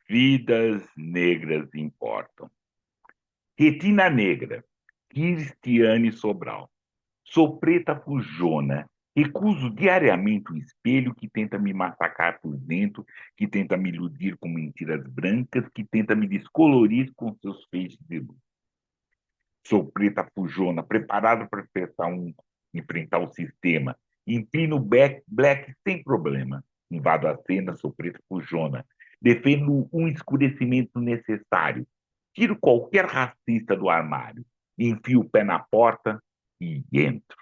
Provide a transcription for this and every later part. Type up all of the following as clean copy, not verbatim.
Vidas negras importam. Retina Negra, Cristiane Sobral. Sou preta fujona. Recuso diariamente o espelho que tenta me massacrar por dentro, que tenta me iludir com mentiras brancas, que tenta me descolorir com seus feixes de luz. Sou preta fujona, preparado para enfrentar o sistema. Inclino o black sem problema. Invado a cena, sou preta fujona. Defendo um escurecimento necessário. Tiro qualquer racista do armário. Enfio o pé na porta e entro.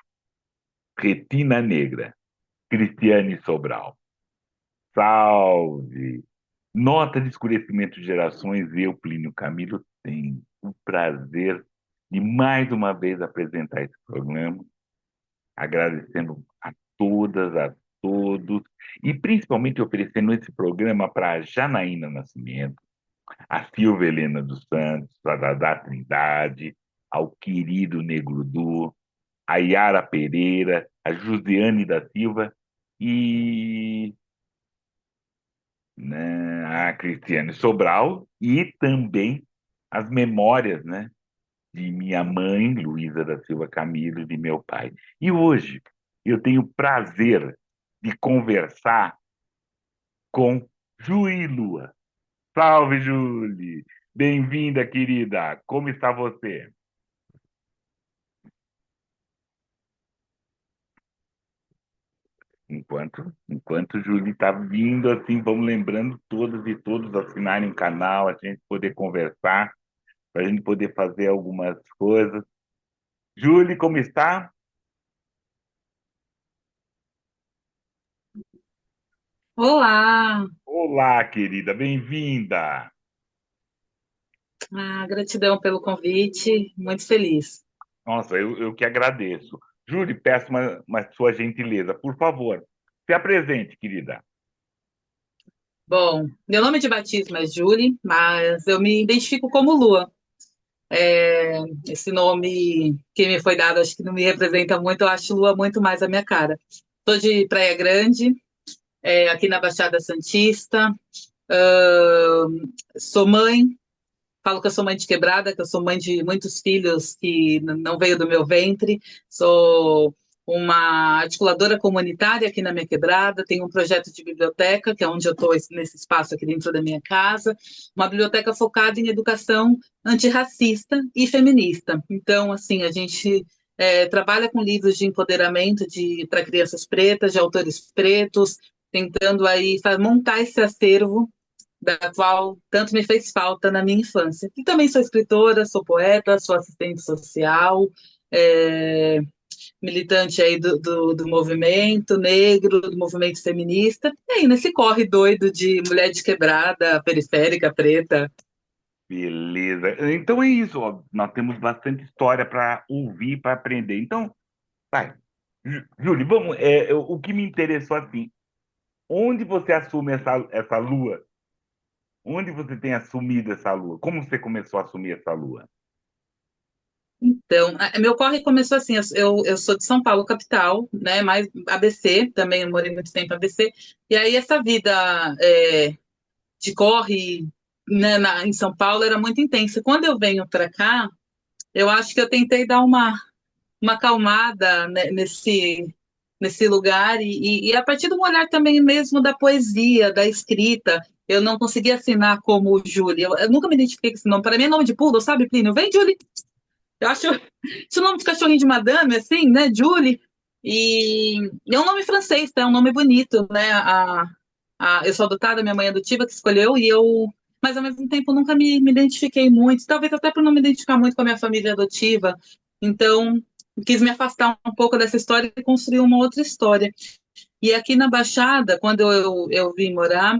Retina Negra, Cristiane Sobral. Salve! Nota de escurecimento de gerações, eu, Plínio Camilo, tenho o prazer de mais uma vez apresentar esse programa, agradecendo a todas, a todos, e principalmente oferecendo esse programa para a Janaína Nascimento, a Silvia Helena dos Santos, a Dadá Trindade, ao querido Negro Du, a Yara Pereira, a Josiane da Silva e né, a Cristiane Sobral e também as memórias, né, de minha mãe, Luísa da Silva Camilo, e de meu pai. E hoje eu tenho o prazer de conversar com Juí Lua. Salve, Julie! Bem-vinda, querida! Como está você? Enquanto Julie está vindo, assim, vamos lembrando todas e todos assinarem o canal, a gente poder conversar, para a gente poder fazer algumas coisas. Julie, como está? Olá, Olá, querida, bem-vinda. gratidão pelo convite, muito feliz. Nossa, eu que agradeço. Julie, peço uma sua gentileza, por favor, se apresente, querida. Bom, meu nome de batismo é Julie, mas eu me identifico como Lua. É, esse nome que me foi dado acho que não me representa muito, eu acho Lua muito mais a minha cara. Sou de Praia Grande, aqui na Baixada Santista. Sou mãe, falo que eu sou mãe de quebrada, que eu sou mãe de muitos filhos que não veio do meu ventre. Sou uma articuladora comunitária aqui na minha quebrada, tenho um projeto de biblioteca, que é onde eu estou nesse espaço aqui dentro da minha casa, uma biblioteca focada em educação antirracista e feminista. Então, assim, a gente trabalha com livros de empoderamento para crianças pretas, de autores pretos, tentando aí montar esse acervo da qual tanto me fez falta na minha infância. E também sou escritora, sou poeta, sou assistente social, é, militante aí do movimento negro, do movimento feminista, e aí nesse corre doido de mulher de quebrada, periférica, preta. Beleza. Então é isso, ó. Nós temos bastante história para ouvir, para aprender. Então, vai. Júlio, vamos. O que me interessou assim, onde você assume essa lua? Onde você tem assumido essa lua? Como você começou a assumir essa lua? Então, meu corre começou assim, eu sou de São Paulo, capital, né, mas ABC, também eu morei muito tempo em ABC, e aí essa vida de corre, né, em São Paulo era muito intensa. Quando eu venho para cá, eu acho que eu tentei dar uma acalmada, né, nesse lugar e a partir do olhar também mesmo da poesia, da escrita. Eu não conseguia assinar como Julie. Eu nunca me identifiquei com esse nome. Para mim é nome de poodle, sabe, Plínio? Vem, Julie. Eu acho esse nome de cachorrinho de madame, assim, né? Julie. E é um nome francês, tá? É um nome bonito, né? Eu sou adotada, minha mãe adotiva que escolheu, mas ao mesmo tempo nunca me identifiquei muito, talvez até por não me identificar muito com a minha família adotiva. Então, quis me afastar um pouco dessa história e construir uma outra história. E aqui na Baixada, quando eu vim morar,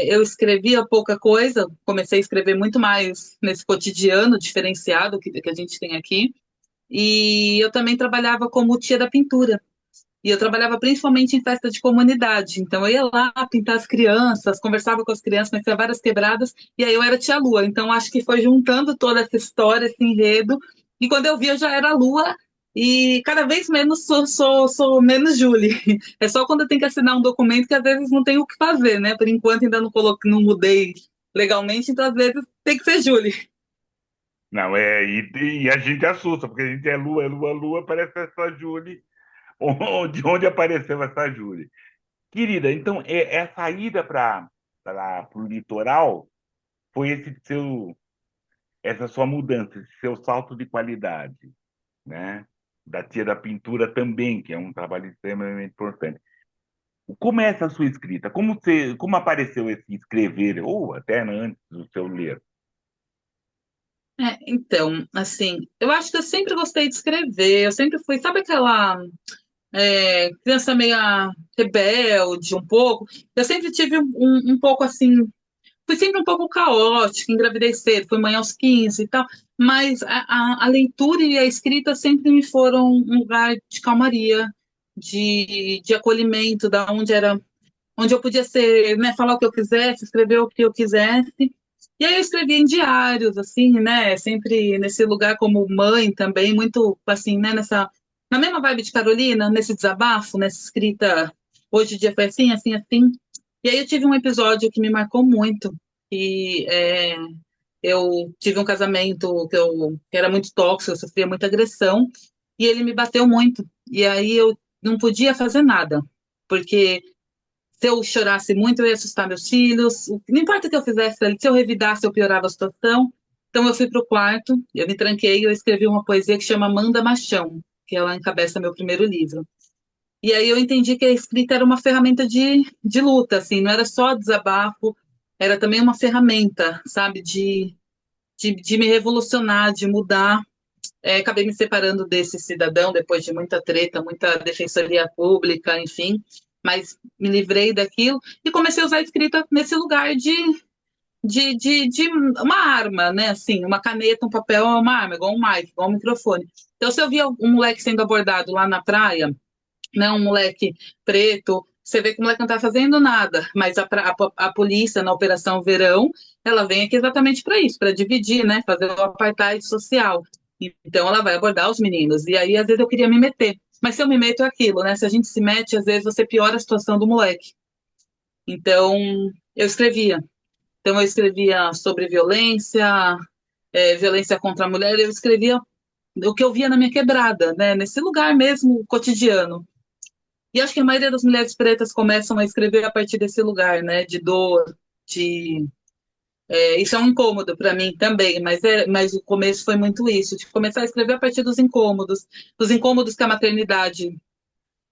eu escrevia pouca coisa, comecei a escrever muito mais nesse cotidiano diferenciado que a gente tem aqui. E eu também trabalhava como tia da pintura. E eu trabalhava principalmente em festa de comunidade. Então eu ia lá pintar as crianças, conversava com as crianças, conhecia várias quebradas, e aí eu era tia Lua. Então acho que foi juntando toda essa história, esse enredo. E quando eu vi, eu já era Lua. E cada vez menos sou menos Julie. É só quando eu tenho que assinar um documento que às vezes não tenho o que fazer, né? Por enquanto ainda não mudei legalmente, então às vezes tem que ser Julie. Não, e a gente assusta, porque a gente é Lua, Lua, Lua, parece essa Julie. Onde apareceu essa Julie? Querida, então, essa ida para o litoral foi essa sua mudança, esse seu salto de qualidade, né? Da tia da pintura também, que é um trabalho extremamente importante. Como é essa sua escrita? Como apareceu esse escrever, ou até antes do seu ler? Então, assim, eu acho que eu sempre gostei de escrever, eu sempre fui, sabe aquela criança meio rebelde, um pouco? Eu sempre tive um pouco assim, fui sempre um pouco caótica, engravidei cedo, fui mãe aos 15 e tal, mas a leitura e a escrita sempre me foram um lugar de calmaria, de acolhimento, da onde era, onde eu podia ser, né, falar o que eu quisesse, escrever o que eu quisesse. E aí eu escrevia em diários, assim, né, sempre nesse lugar como mãe também, muito assim, né, na mesma vibe de Carolina, nesse desabafo, nessa escrita, hoje o dia foi assim, assim, assim. E aí eu tive um episódio que me marcou muito, que eu tive um casamento que era muito tóxico, eu sofria muita agressão, e ele me bateu muito. E aí eu não podia fazer nada, porque se eu chorasse muito, eu ia assustar meus filhos. Não importa o que eu fizesse, se eu revidasse, eu piorava a situação. Então eu fui para o quarto, eu me tranquei, eu escrevi uma poesia que chama Manda Machão, que ela encabeça meu primeiro livro. E aí eu entendi que a escrita era uma ferramenta de luta, assim, não era só desabafo, era também uma ferramenta, sabe, de me revolucionar, de mudar. Acabei me separando desse cidadão depois de muita treta, muita defensoria pública, enfim, mas me livrei daquilo e comecei a usar a escrita nesse lugar de uma arma, né? Assim, uma caneta, um papel é uma arma, igual um mic, igual um microfone. Então, se eu via um moleque sendo abordado lá na praia, né, um moleque preto, você vê que o moleque não está fazendo nada, mas a polícia na Operação Verão, ela vem aqui exatamente para isso, para dividir, né, fazer o apartheid social. Então ela vai abordar os meninos. E aí, às vezes, eu queria me meter. Mas se eu me meto é aquilo, né? Se a gente se mete, às vezes você piora a situação do moleque. Então, eu escrevia. Então, eu escrevia sobre violência, violência contra a mulher, eu escrevia o que eu via na minha quebrada, né? Nesse lugar mesmo cotidiano. E acho que a maioria das mulheres pretas começam a escrever a partir desse lugar, né? De dor, de. Isso é um incômodo para mim também, mas o começo foi muito isso, de começar a escrever a partir dos incômodos que a maternidade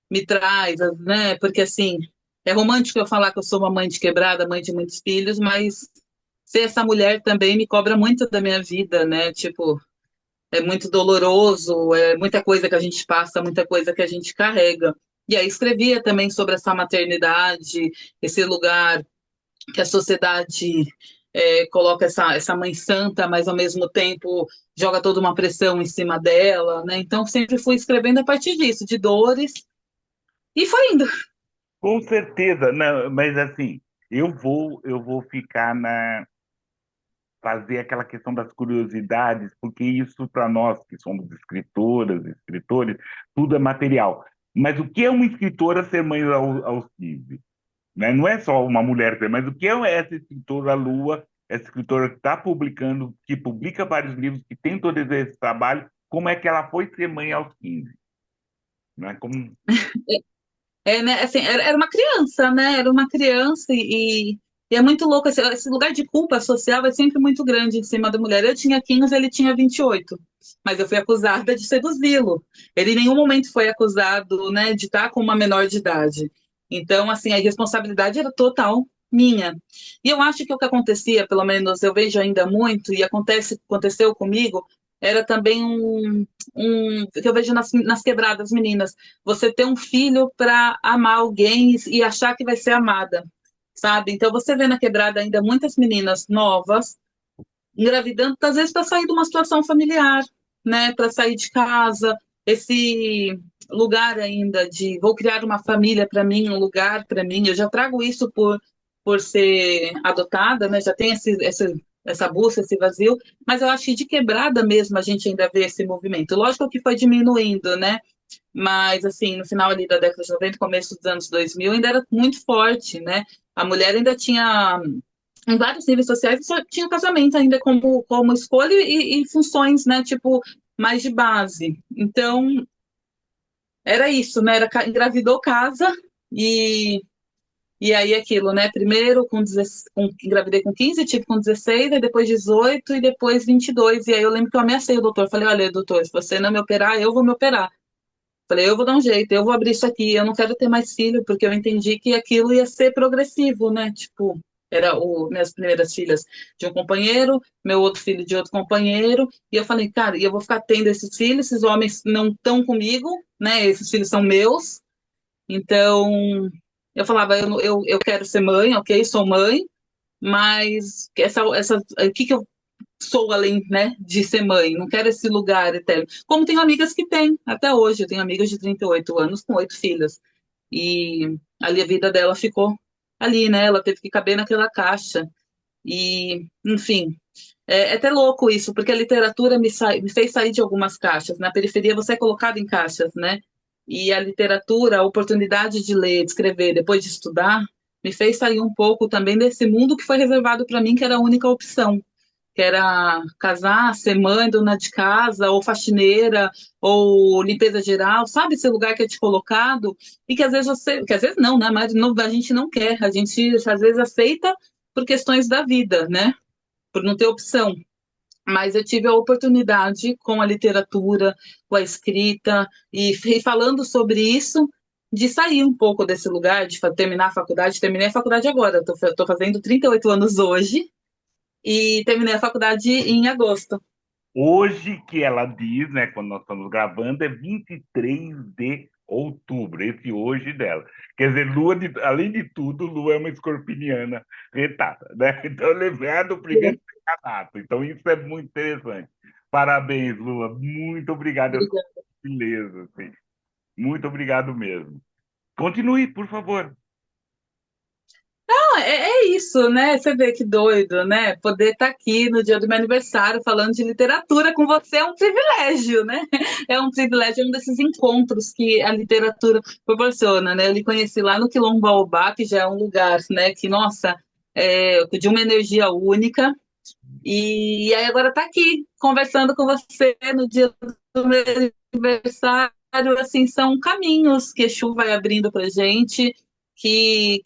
me traz, né? Porque assim, é romântico eu falar que eu sou uma mãe de quebrada, mãe de muitos filhos, mas ser essa mulher também me cobra muito da minha vida, né? Tipo, é muito doloroso, é muita coisa que a gente passa, muita coisa que a gente carrega. E aí escrevia também sobre essa maternidade, esse lugar que a sociedade coloca essa mãe santa, mas ao mesmo tempo joga toda uma pressão em cima dela, né? Então sempre fui escrevendo a partir disso, de dores, e foi indo. Com certeza, não, mas assim, eu vou ficar fazer aquela questão das curiosidades, porque isso para nós que somos escritoras, escritores, tudo é material. Mas o que é uma escritora ser mãe aos 15? Né? Não é só uma mulher ter, mas o que é essa escritora Lua, essa escritora que está publicando, que publica vários livros, que tem todo esse trabalho, como é que ela foi ser mãe aos 15? Né? Como... Né, assim, era uma criança, né? Era uma criança e é muito louco. Esse lugar de culpa social é sempre muito grande em cima da mulher. Eu tinha 15, ele tinha 28, mas eu fui acusada de seduzi-lo. Ele em nenhum momento foi acusado, né, de estar com uma menor de idade. Então, assim, a responsabilidade era total minha. E eu acho que o que acontecia, pelo menos eu vejo ainda muito, e aconteceu comigo, era também que eu vejo nas quebradas meninas, você ter um filho para amar alguém e achar que vai ser amada, sabe? Então você vê na quebrada ainda muitas meninas novas engravidando, às vezes para sair de uma situação familiar, né? Para sair de casa, esse lugar ainda de vou criar uma família para mim, um lugar para mim. Eu já trago isso por ser adotada, né? Já tem essa busca, esse vazio, mas eu acho que de quebrada mesmo a gente ainda vê esse movimento. Lógico que foi diminuindo, né? Mas, assim, no final ali da década de 90, começo dos anos 2000, ainda era muito forte, né? A mulher ainda tinha em vários níveis sociais, só tinha o casamento ainda como escolha e funções, né, tipo, mais de base. Então, era isso, né, engravidou, casa, e, e aí aquilo, né, primeiro engravidei com 15, tive com 16, aí depois 18 e depois 22, e aí eu lembro que eu ameacei o doutor, falei, olha, doutor, se você não me operar, eu vou me operar. Falei, eu vou dar um jeito, eu vou abrir isso aqui, eu não quero ter mais filho, porque eu entendi que aquilo ia ser progressivo, né? Tipo, minhas primeiras filhas de um companheiro, meu outro filho de outro companheiro, e eu falei, cara, e eu vou ficar tendo esses filhos, esses homens não estão comigo, né? Esses filhos são meus, então eu falava, eu quero ser mãe, ok, sou mãe, mas o que eu sou além, né, de ser mãe, não quero esse lugar eterno. Como tenho amigas que têm, até hoje, eu tenho amigas de 38 anos com 8 filhas, e ali a vida dela ficou ali, né, ela teve que caber naquela caixa, e, enfim, é até louco isso, porque a literatura me fez sair de algumas caixas, na periferia você é colocado em caixas, né, e a literatura, a oportunidade de ler, de escrever, depois de estudar, me fez sair um pouco também desse mundo que foi reservado para mim, que era a única opção, que era casar, ser mãe, dona de casa, ou faxineira, ou limpeza geral, sabe esse lugar que é te colocado e que às vezes que às vezes não, né? Mas a gente não quer, a gente às vezes aceita por questões da vida, né? Por não ter opção. Mas eu tive a oportunidade com a literatura, com a escrita e falando sobre isso, de sair um pouco desse lugar, de terminar a faculdade. Terminei a faculdade agora, estou fazendo 38 anos hoje, e terminei a faculdade em agosto. Hoje que ela diz, né, quando nós estamos gravando, é 23 de outubro, esse hoje dela. Quer dizer, além de tudo, Lua é uma escorpiniana retada, né? Então, lembrar do primeiro decanato. Então, isso é muito interessante. Parabéns, Lua. Muito obrigado. Eu fico Obrigada. beleza, assim. Muito obrigado mesmo. Continue, por favor. Ah, é isso, né? Você vê que doido, né? Poder estar aqui no dia do meu aniversário falando de literatura com você é um privilégio, né? É um privilégio, é um desses encontros que a literatura proporciona, né? Eu lhe conheci lá no Quilombo Baobá, que já é um lugar, né? Que, nossa, de uma energia única. E aí agora tá aqui conversando com você no dia do meu aniversário, assim, são caminhos que Exu vai abrindo pra gente, que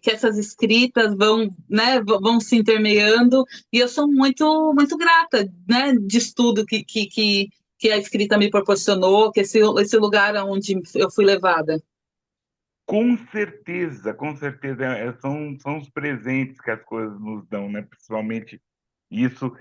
essas escritas vão, né, vão se intermeando, e eu sou muito grata, né, de estudo que a escrita me proporcionou, que esse lugar onde eu fui levada. Com certeza, são os presentes que as coisas nos dão, né? Principalmente isso,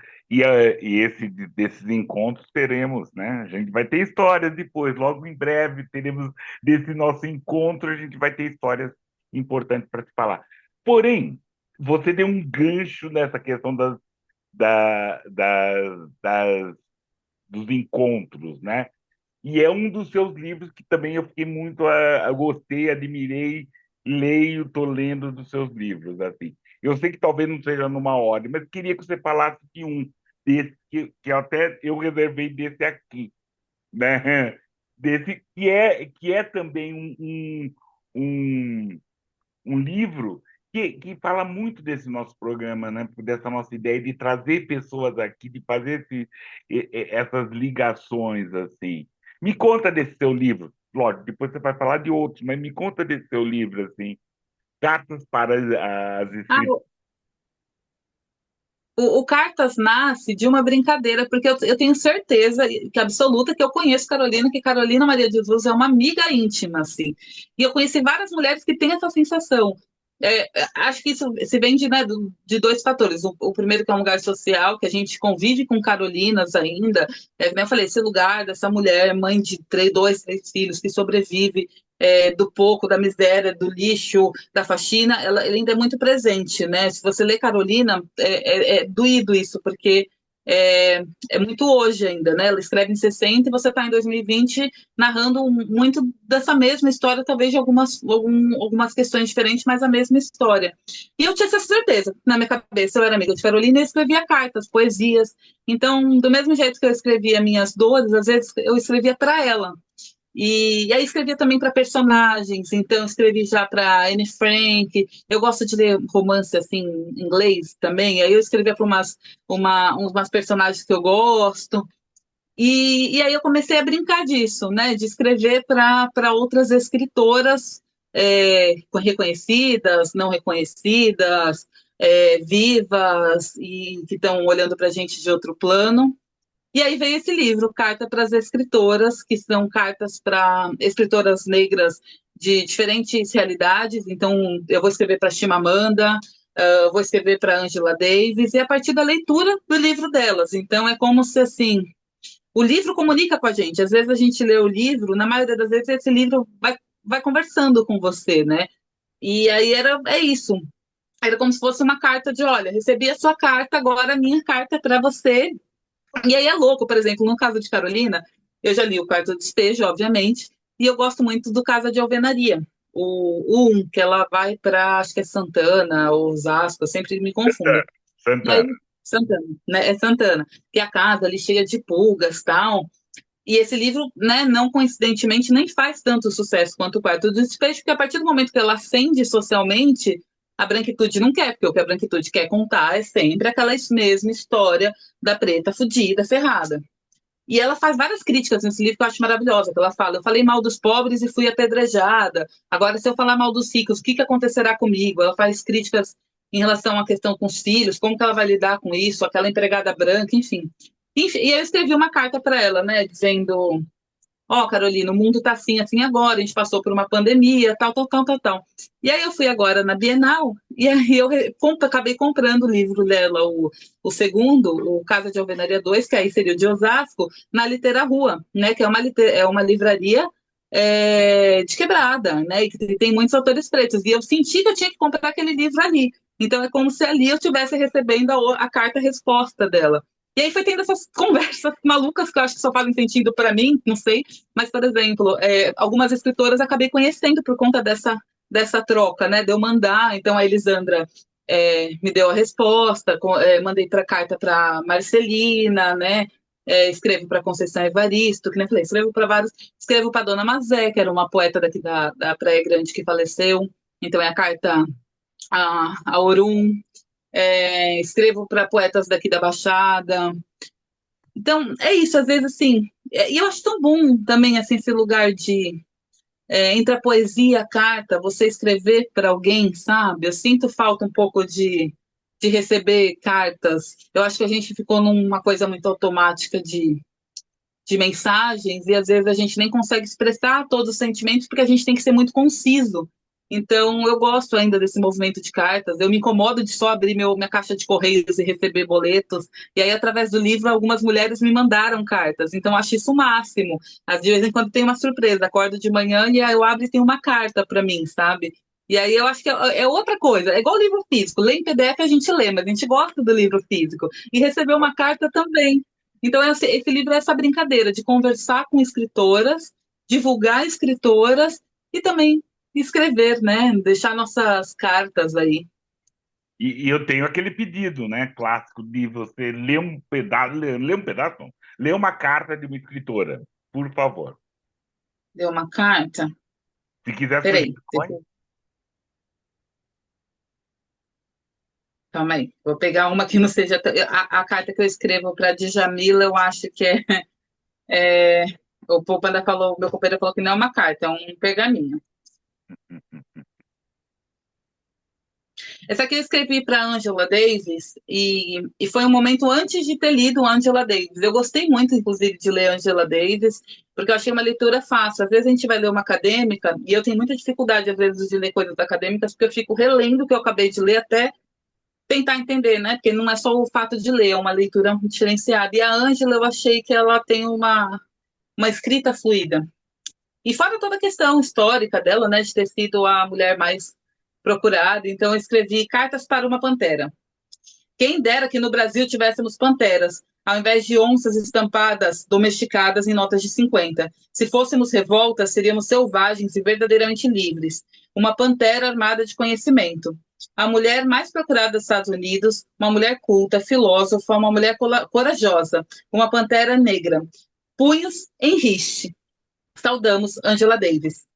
desses encontros teremos, né? A gente vai ter histórias depois, logo em breve teremos desse nosso encontro, a gente vai ter histórias importantes para se falar. Porém, você deu um gancho nessa questão da, da, das, dos encontros, né? E é um dos seus livros que também eu fiquei muito, gostei, admirei, leio, tô lendo dos seus livros, assim. Eu sei que talvez não seja numa ordem, mas queria que você falasse de um desse que até eu reservei desse aqui, né? Desse que é também um, um livro que fala muito desse nosso programa, né? Dessa nossa ideia de trazer pessoas aqui, de fazer essas ligações assim. Me conta desse seu livro. Lógico, depois você vai falar de outros, mas me conta desse seu livro assim. Cartas para as Ah, escritas. o Cartas nasce de uma brincadeira, porque eu tenho certeza que absoluta que eu conheço Carolina, que Carolina Maria de Jesus é uma amiga íntima, assim. E eu conheci várias mulheres que têm essa sensação. Acho que isso se vem de dois fatores. O primeiro que é um lugar social, que a gente convive com Carolinas ainda. Como eu falei, esse lugar dessa mulher, mãe de dois, três filhos, que sobrevive do pouco, da miséria, do lixo, da faxina, ela ainda é muito presente, né? Se você lê Carolina, é doído isso, porque é muito hoje ainda, né? Ela escreve em 60 e você está em 2020 narrando muito dessa mesma história, talvez de algumas questões diferentes, mas a mesma história. E eu tinha essa certeza na minha cabeça. Eu era amiga de Carolina e escrevia cartas, poesias. Então, do mesmo jeito que eu escrevia minhas dores, às vezes eu escrevia para ela. E aí escrevia também para personagens, então escrevi já para Anne Frank. Eu gosto de ler romance assim em inglês também. Aí eu escrevia para umas personagens que eu gosto. E aí eu comecei a brincar disso, né? De escrever para outras escritoras reconhecidas, não reconhecidas, vivas e que estão olhando para a gente de outro plano. E aí veio esse livro, Carta para as Escritoras, que são cartas para escritoras negras de diferentes realidades. Então, eu vou escrever para Chimamanda, vou escrever para Angela Davis, e a partir da leitura do livro delas. Então, é como se, assim, o livro comunica com a gente. Às vezes a gente lê o livro, na maioria das vezes esse livro vai conversando com você, né? E aí é isso. Era como se fosse uma carta de, olha, recebi a sua carta, agora a minha carta é para você. E aí é louco, por exemplo, no caso de Carolina, eu já li o Quarto do Despejo, obviamente, e eu gosto muito do Casa de Alvenaria. O um, que ela vai para, acho que é Santana ou Osasco, eu sempre me confundo. E aí, Santana. Santana, né? É Santana. Que a casa ali cheia de pulgas, tal. E esse livro, né, não coincidentemente, nem faz tanto sucesso quanto o Quarto do Despejo, porque a partir do momento que ela ascende socialmente, a branquitude não quer, porque o que a branquitude quer contar é sempre aquela mesma história da preta fudida, ferrada. E ela faz várias críticas nesse livro que eu acho maravilhosa, que ela fala, eu falei mal dos pobres e fui apedrejada, agora se eu falar mal dos ricos, o que, que acontecerá comigo? Ela faz críticas em relação à questão com os filhos, como que ela vai lidar com isso, aquela empregada branca, enfim. Enfim, e eu escrevi uma carta para ela, né, dizendo: ó, Carolina, o mundo tá assim, assim agora, a gente passou por uma pandemia, tal, tal, tal, tal, tal. E aí eu fui agora na Bienal, e aí eu acabei comprando o livro dela, o segundo, o Casa de Alvenaria 2, que aí seria o de Osasco, na Litera Rua, né, que é uma livraria de quebrada, né, e que tem muitos autores pretos. E eu senti que eu tinha que comprar aquele livro ali. Então é como se ali eu estivesse recebendo a carta-resposta dela. E aí foi tendo essas conversas malucas que eu acho que só fazem sentido para mim, não sei, mas, por exemplo, algumas escritoras acabei conhecendo por conta dessa troca, né? De eu mandar, então a Elisandra me deu a resposta, mandei para carta para Marcelina, né? Escrevo para Conceição Evaristo, que nem falei, escrevo para vários, escrevo para Dona Mazé, que era uma poeta daqui da Praia Grande que faleceu, então é a carta a Orum, escrevo para poetas daqui da Baixada. Então, é isso, às vezes, assim, e eu acho tão bom também, assim, esse lugar de, entre a poesia e a carta, você escrever para alguém, sabe? Eu sinto falta um pouco de receber cartas. Eu acho que a gente ficou numa coisa muito automática de mensagens e às vezes a gente nem consegue expressar todos os sentimentos porque a gente tem que ser muito conciso. Então, eu gosto ainda desse movimento de cartas. Eu me incomodo de só abrir minha caixa de correios e receber boletos. E aí, através do livro, algumas mulheres me mandaram cartas. Então, eu acho isso o máximo. De vez em quando tem uma surpresa. Acordo de manhã e aí eu abro e tem uma carta para mim, sabe? E aí eu acho que é outra coisa. É igual livro físico. Ler em PDF a gente lê, mas a gente gosta do livro físico. E receber uma carta também. Então, esse livro é essa brincadeira de conversar com escritoras, divulgar escritoras e também escrever, né? Deixar nossas cartas aí. E eu tenho aquele pedido, né, clássico de você ler um pedaço, ler um pedaço, não, ler uma carta de uma escritora, por favor. Deu uma carta? Se quiser Peraí, sugestões, calma aí. Vou pegar uma que não seja. A carta que eu escrevo para Djamila, eu acho que é. O Popanda falou, meu companheiro falou que não é uma carta, é um pergaminho. Essa aqui eu escrevi para Angela Davis e foi um momento antes de ter lido Angela Davis. Eu gostei muito, inclusive, de ler Angela Davis, porque eu achei uma leitura fácil. Às vezes a gente vai ler uma acadêmica e eu tenho muita dificuldade, às vezes, de ler coisas acadêmicas, porque eu fico relendo o que eu acabei de ler até tentar entender, né? Porque não é só o fato de ler, é uma leitura diferenciada. E a Angela, eu achei que ela tem uma escrita fluida. E fora toda a questão histórica dela, né, de ter sido a mulher mais procurada, então eu escrevi Cartas para uma Pantera. Quem dera que no Brasil tivéssemos panteras, ao invés de onças estampadas, domesticadas em notas de 50. Se fôssemos revoltas, seríamos selvagens e verdadeiramente livres. Uma pantera armada de conhecimento. A mulher mais procurada dos Estados Unidos, uma mulher culta, filósofa, uma mulher corajosa, uma pantera negra. Punhos em riste. Saudamos Angela Davis.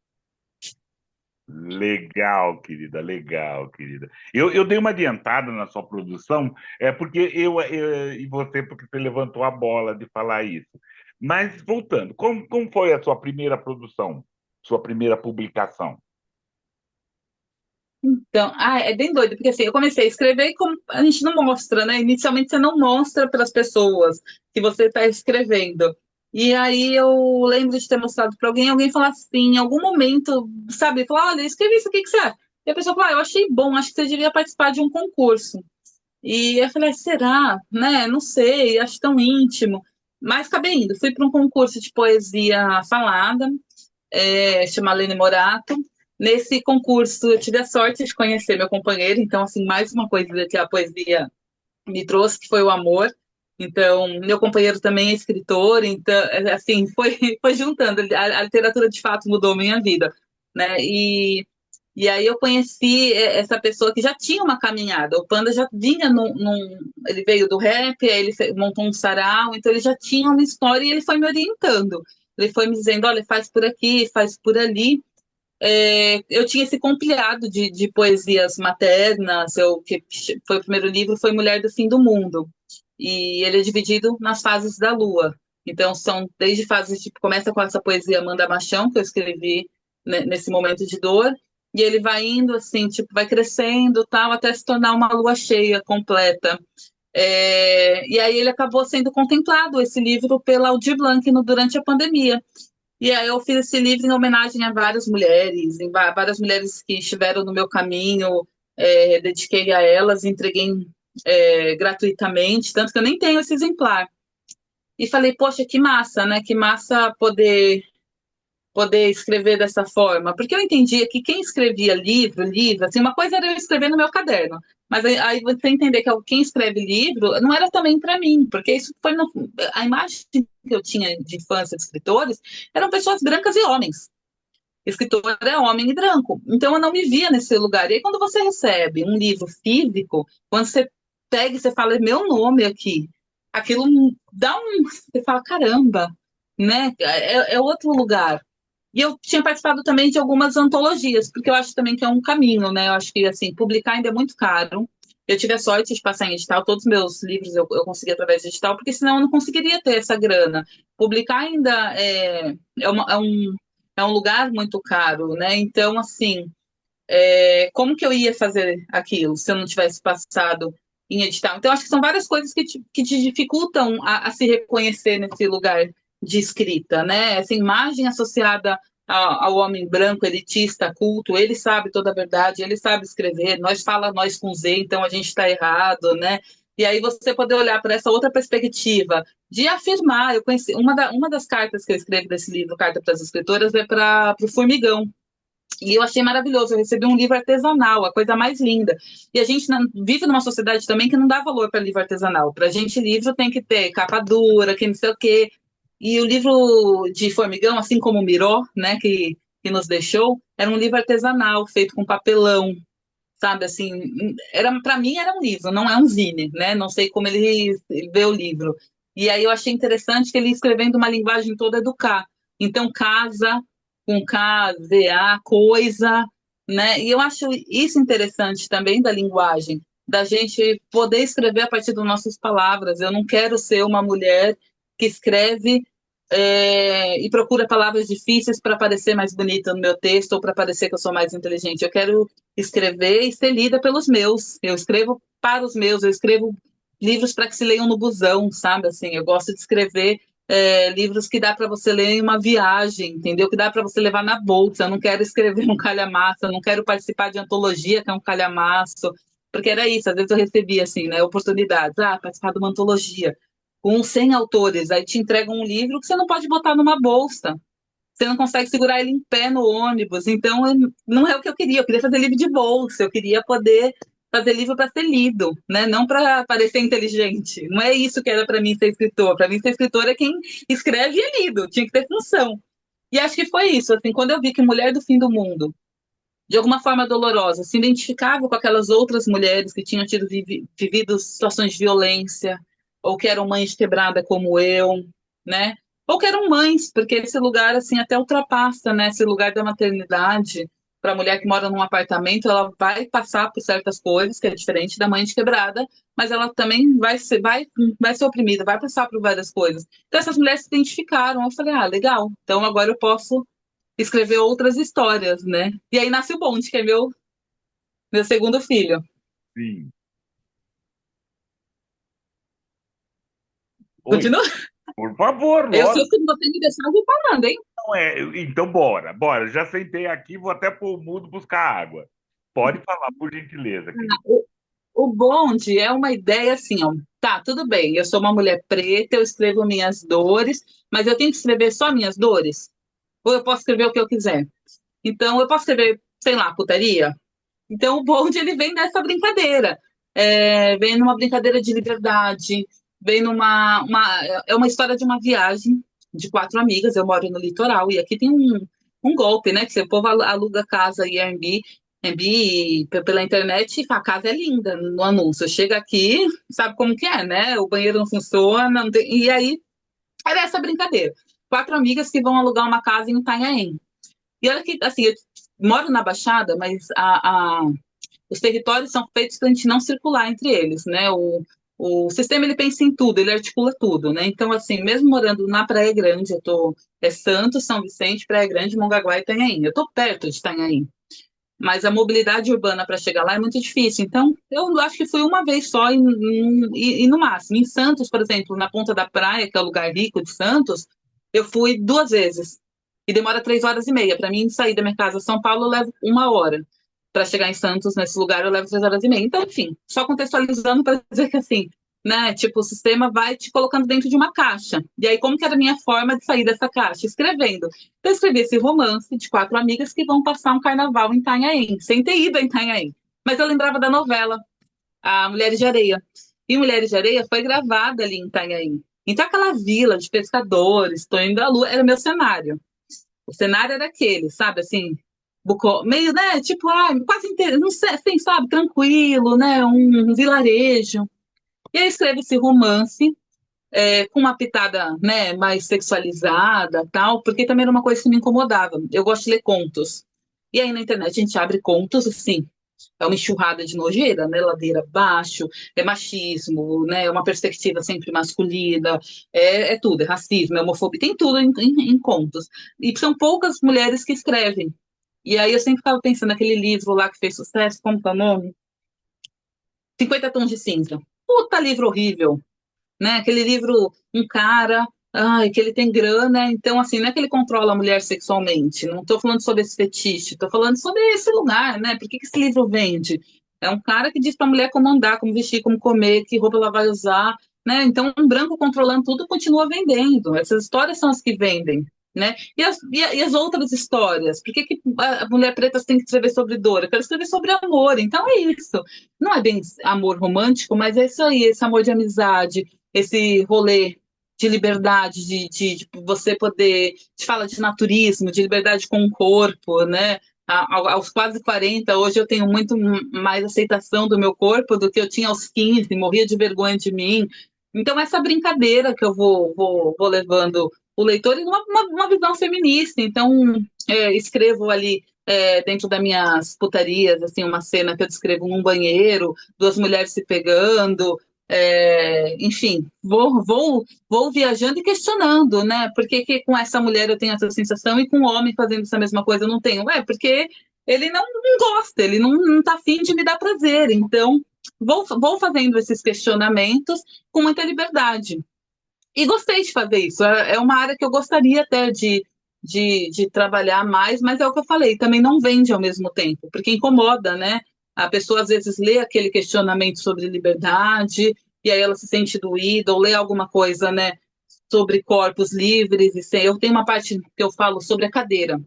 Legal, querida, legal, querida. Eu dei uma adiantada na sua produção, porque e você, porque você levantou a bola de falar isso. Mas voltando, como foi a sua primeira produção, sua primeira publicação? Então, é bem doido, porque assim, eu comecei a escrever e como a gente não mostra, né? Inicialmente você não mostra para as pessoas que você está escrevendo. E aí eu lembro de ter mostrado para alguém, alguém falar assim, em algum momento, sabe, falar, olha, eu escrevi isso, o que que você acha? E a pessoa falou, eu achei bom, acho que você devia participar de um concurso. E eu falei, será? Né? Não sei, acho tão íntimo. Mas acabei indo, fui para um concurso de poesia falada, chama Lene Morato. Nesse concurso, eu tive a sorte de conhecer meu companheiro, então, assim, mais uma coisa que a poesia me trouxe, que foi o amor. Então, meu companheiro também é escritor, então, assim, foi juntando. A literatura, de fato, mudou minha vida, né? E aí eu conheci essa pessoa que já tinha uma caminhada. O Panda já vinha ele veio do rap, aí ele montou um sarau, então ele já tinha uma história e ele foi me orientando. Ele foi me dizendo, olha, faz por aqui, faz por ali. Eu tinha esse compilado de poesias maternas, que foi o primeiro livro, foi Mulher do Fim do Mundo. E ele é dividido nas fases da lua. Então, são desde fases, tipo, começa com essa poesia Amanda Machão, que eu escrevi nesse momento de dor, e ele vai indo, assim, tipo, vai crescendo, tal, até se tornar uma lua cheia completa. E aí ele acabou sendo contemplado, esse livro, pela Aldir Blanc durante a pandemia. E aí eu fiz esse livro em homenagem a várias mulheres, várias mulheres que estiveram no meu caminho, dediquei a elas, entreguei gratuitamente, tanto que eu nem tenho esse exemplar. E falei, poxa, que massa, né? Que massa poder escrever dessa forma, porque eu entendia que quem escrevia livro, assim, uma coisa era eu escrever no meu caderno, mas aí você entender que quem escreve livro não era também para mim, porque isso foi a imagem que eu tinha de infância de escritores eram pessoas brancas e homens. Escritor é homem e branco. Então eu não me via nesse lugar. E aí, quando você recebe um livro físico, quando você pega e você fala, meu nome aqui, aquilo dá um. Você fala, caramba, né? É outro lugar. E eu tinha participado também de algumas antologias, porque eu acho também que é um caminho, né? Eu acho que, assim, publicar ainda é muito caro. Eu tive a sorte de passar em edital, todos os meus livros eu consegui através de edital, porque senão eu não conseguiria ter essa grana. Publicar ainda é um lugar muito caro, né? Então, assim, como que eu ia fazer aquilo se eu não tivesse passado em edital? Então, acho que são várias coisas que te dificultam a se reconhecer nesse lugar de escrita, né? Essa imagem associada ao homem branco, elitista, culto, ele sabe toda a verdade, ele sabe escrever, nós fala nós com Z, então a gente está errado, né? E aí você poder olhar para essa outra perspectiva de afirmar. Eu conheci uma das cartas que eu escrevo desse livro, Carta para as Escritoras, é para o Formigão, e eu achei maravilhoso. Eu recebi um livro artesanal, a coisa mais linda. E a gente vive numa sociedade também que não dá valor para livro artesanal. Para a gente, livro tem que ter capa dura, que não sei o quê. E o livro de Formigão, assim como o Miró, né, que nos deixou, era um livro artesanal, feito com papelão, sabe? Assim, para mim era um livro, não é um zine, né? Não sei como ele vê o livro. E aí eu achei interessante que ele escrevendo uma linguagem toda do K. Então, casa, com K, ZA, coisa, né? E eu acho isso interessante também da linguagem, da gente poder escrever a partir das nossas palavras. Eu não quero ser uma mulher que escreve e procura palavras difíceis para parecer mais bonita no meu texto ou para parecer que eu sou mais inteligente. Eu quero escrever e ser lida pelos meus. Eu escrevo para os meus, eu escrevo livros para que se leiam no busão, sabe? Assim, eu gosto de escrever livros que dá para você ler em uma viagem, entendeu? Que dá para você levar na bolsa. Eu não quero escrever um calhamaço, eu não quero participar de antologia, que é um calhamaço, porque era isso. Às vezes eu recebia assim, né, oportunidades, participar de uma antologia com 100 autores, aí te entregam um livro que você não pode botar numa bolsa, você não consegue segurar ele em pé no ônibus. Então, não é o que eu queria fazer livro de bolsa, eu queria poder fazer livro para ser lido, né? Não para parecer inteligente. Não é isso que era para mim ser escritor. Para mim, ser escritor é quem escreve e é lido, tinha que ter função. E acho que foi isso, assim, quando eu vi que Mulher do Fim do Mundo, de alguma forma dolorosa, se identificava com aquelas outras mulheres que tinham tido vivido situações de violência, ou que eram mães de quebrada como eu, né? ou que eram mães, porque esse lugar assim até ultrapassa, né? Esse lugar da maternidade para a mulher que mora num apartamento, ela vai passar por certas coisas que é diferente da mãe de quebrada, mas ela também vai ser oprimida, vai passar por várias coisas. Então essas mulheres se identificaram. Eu falei, ah, legal. Então agora eu posso escrever outras histórias, né? E aí nasce o Bonde, que é meu segundo filho. Sim. Oi, Continua? por favor, Eu sei lógico. que você me deixar, eu vou falando, hein? Não é. Então, bora, bora. Já sentei aqui, vou até pôr o mudo buscar água. Pode falar, por gentileza, querido. O bonde é uma ideia assim, ó. Tá, tudo bem, eu sou uma mulher preta, eu escrevo minhas dores, mas eu tenho que escrever só minhas dores? Ou eu posso escrever o que eu quiser? Então, eu posso escrever, sei lá, putaria? Então, o bonde, ele vem dessa brincadeira. Vem numa brincadeira de liberdade, vem é uma história de uma viagem de quatro amigas. Eu moro no litoral e aqui tem um golpe, né? Que o povo aluga casa e Airbnb pela internet e a casa é linda no anúncio. Chega aqui, sabe como que é, né? O banheiro não funciona, e aí era essa brincadeira. Quatro amigas que vão alugar uma casa em Itanhaém. E olha que, assim, eu moro na Baixada, mas os territórios são feitos para a gente não circular entre eles, né? O sistema ele pensa em tudo, ele articula tudo, né? Então, assim, mesmo morando na Praia Grande, eu tô Santos, São Vicente, Praia Grande, Mongaguá e Itanhaém. Eu tô perto de Itanhaém, mas a mobilidade urbana para chegar lá é muito difícil. Então, eu acho que fui uma vez só e no máximo. Em Santos, por exemplo, na Ponta da Praia, que é o lugar rico de Santos, eu fui duas vezes. E demora 3 horas e meia. Para mim, sair da minha casa a São Paulo, eu levo 1 hora. Para chegar em Santos, nesse lugar, eu levo 3 horas e meia. Então, enfim, só contextualizando para dizer que assim, né? Tipo, o sistema vai te colocando dentro de uma caixa. E aí, como que era a minha forma de sair dessa caixa? Escrevendo. Eu escrevi esse romance de quatro amigas que vão passar um carnaval em Itanhaém, sem ter ido a Itanhaém. Mas eu lembrava da novela, a Mulheres de Areia. E Mulheres de Areia foi gravada ali em Itanhaém. Então, aquela vila de pescadores, Tonho da Lua, era meu cenário. O cenário era aquele, sabe, assim, meio, né, tipo, quase inteiro, não sei, assim, sabe, tranquilo, né, um vilarejo. E aí escreve esse romance com uma pitada, né, mais sexualizada, tal, porque também era uma coisa que me incomodava. Eu gosto de ler contos. E aí na internet a gente abre contos, assim, é uma enxurrada de nojeira, né, ladeira abaixo, é machismo, né, é uma perspectiva sempre masculina, é tudo, é racismo, é homofobia, tem tudo em contos. E são poucas mulheres que escrevem. E aí eu sempre ficava pensando naquele livro lá que fez sucesso, como que é o nome? 50 Tons de Cinza. Puta livro horrível, né? Aquele livro, um cara, que ele tem grana, então assim, não é que ele controla a mulher sexualmente, não estou falando sobre esse fetiche, estou falando sobre esse lugar, né? Por que que esse livro vende? É um cara que diz para a mulher como andar, como vestir, como comer, que roupa ela vai usar, né? Então, um branco controlando tudo continua vendendo. Essas histórias são as que vendem. Né? E as outras histórias? Por que, que a mulher preta tem que escrever sobre dor? Eu quero escrever sobre amor. Então é isso. Não é bem amor romântico, mas é isso aí, esse amor de amizade, esse rolê de liberdade, de você poder, te fala de naturismo, de liberdade com o corpo, né? Aos quase 40, hoje eu tenho muito mais aceitação do meu corpo do que eu tinha aos 15, morria de vergonha de mim. Então, essa brincadeira que eu vou levando o leitor e uma visão feminista. Então, escrevo ali dentro das minhas putarias, assim, uma cena que eu descrevo num banheiro, duas mulheres se pegando, enfim, vou viajando e questionando, né? Por que, que com essa mulher eu tenho essa sensação e com o homem fazendo essa mesma coisa eu não tenho? Porque ele não gosta, ele não tá afim de me dar prazer. Então, vou fazendo esses questionamentos com muita liberdade. E gostei de fazer isso. É uma área que eu gostaria até de trabalhar mais, mas é o que eu falei, também não vende ao mesmo tempo, porque incomoda, né? A pessoa às vezes lê aquele questionamento sobre liberdade, e aí ela se sente doída, ou lê alguma coisa, né, sobre corpos livres, e sem. Eu tenho uma parte que eu falo sobre a cadeira.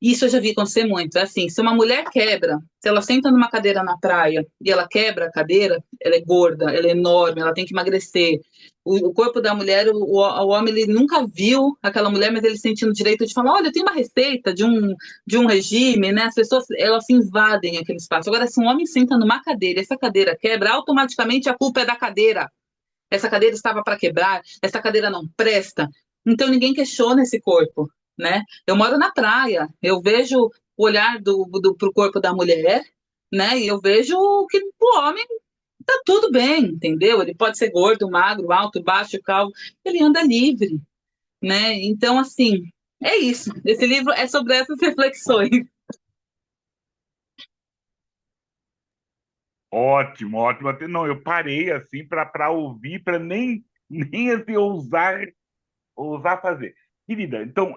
Isso eu já vi acontecer muito. É assim, se uma mulher quebra, se ela senta numa cadeira na praia e ela quebra a cadeira, ela é gorda, ela é enorme, ela tem que emagrecer. O corpo da mulher, o homem, ele nunca viu aquela mulher, mas ele sentindo o direito de falar, olha, eu tenho uma receita de um regime, né? As pessoas, elas se invadem aquele espaço. Agora, se um homem senta numa cadeira e essa cadeira quebra, automaticamente a culpa é da cadeira. Essa cadeira estava para quebrar, essa cadeira não presta. então ninguém questiona esse corpo, né? Eu moro na praia, eu vejo o olhar pro corpo da mulher, né? E eu vejo que o homem tá tudo bem, entendeu? Ele pode ser gordo, magro, alto, baixo, calvo, ele anda livre, né? Então, assim, é isso. Esse livro é sobre essas reflexões. Ótimo, ótimo. Até, não, eu parei assim para ouvir, para nem assim, ousar fazer. Querida, então,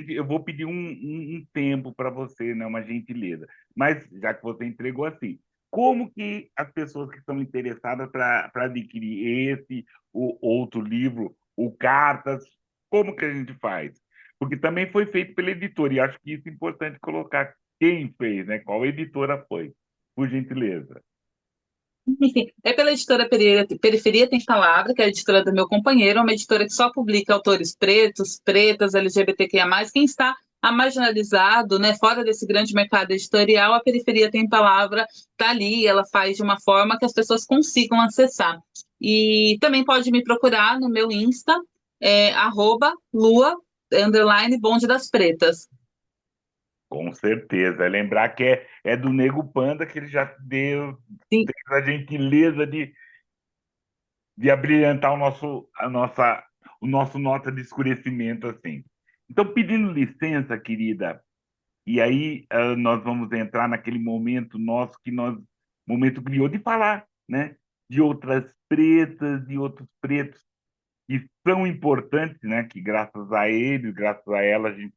eu vou pedir um tempo para você, né, uma gentileza. Mas, já que você entregou assim, como que as pessoas que estão interessadas para adquirir esse, o outro livro, o Cartas, como que a gente faz? Porque também foi feito pela editora, e acho que isso é importante colocar quem fez, né? Qual editora foi, por gentileza. Enfim, é pela editora Periferia Tem Palavra, que é a editora do meu companheiro, é uma editora que só publica autores pretos, pretas, LGBTQIA+. Quem está a marginalizado, né, fora desse grande mercado editorial, a Periferia Tem Palavra está ali, ela faz de uma forma que as pessoas consigam acessar. E também pode me procurar no meu Insta, @lua, Bonde das Pretas. Com certeza. É lembrar que é do Nego Panda que ele já Sim, fez a gentileza de abrilhantar o nosso nota de escurecimento assim. Então, pedindo licença, querida, e aí nós vamos entrar naquele momento nosso momento criou de falar, né? De outras pretas, de outros pretos que são importantes, né? Que graças a eles, graças a ela, a gente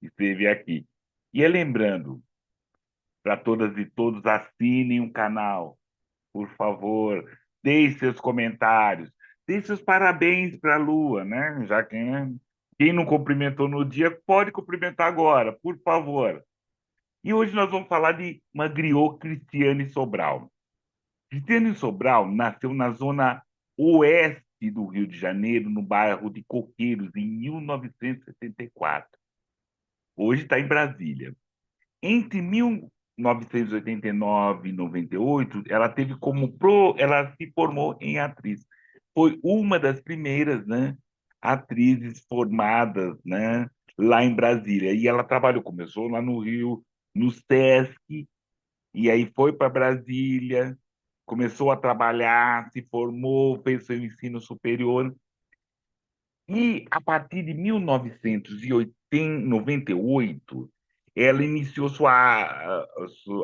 esteve aqui. E é lembrando, para todas e todos, assinem o canal, por favor. Deixe seus comentários. Deixe seus parabéns para a Lua, né? Já que né? Quem não cumprimentou no dia, pode cumprimentar agora, por favor. E hoje nós vamos falar de uma griot Cristiane Sobral. Cristiane Sobral nasceu na zona oeste do Rio de Janeiro, no bairro de Coqueiros, em 1974. Hoje está em Brasília. Entre 1989 e 98, ela se formou em atriz. Foi uma das primeiras, né, atrizes formadas, né, lá em Brasília. E ela trabalhou, começou lá no Rio, no SESC, e aí foi para Brasília, começou a trabalhar, se formou, fez seu ensino superior. E a partir de 1998, ela iniciou sua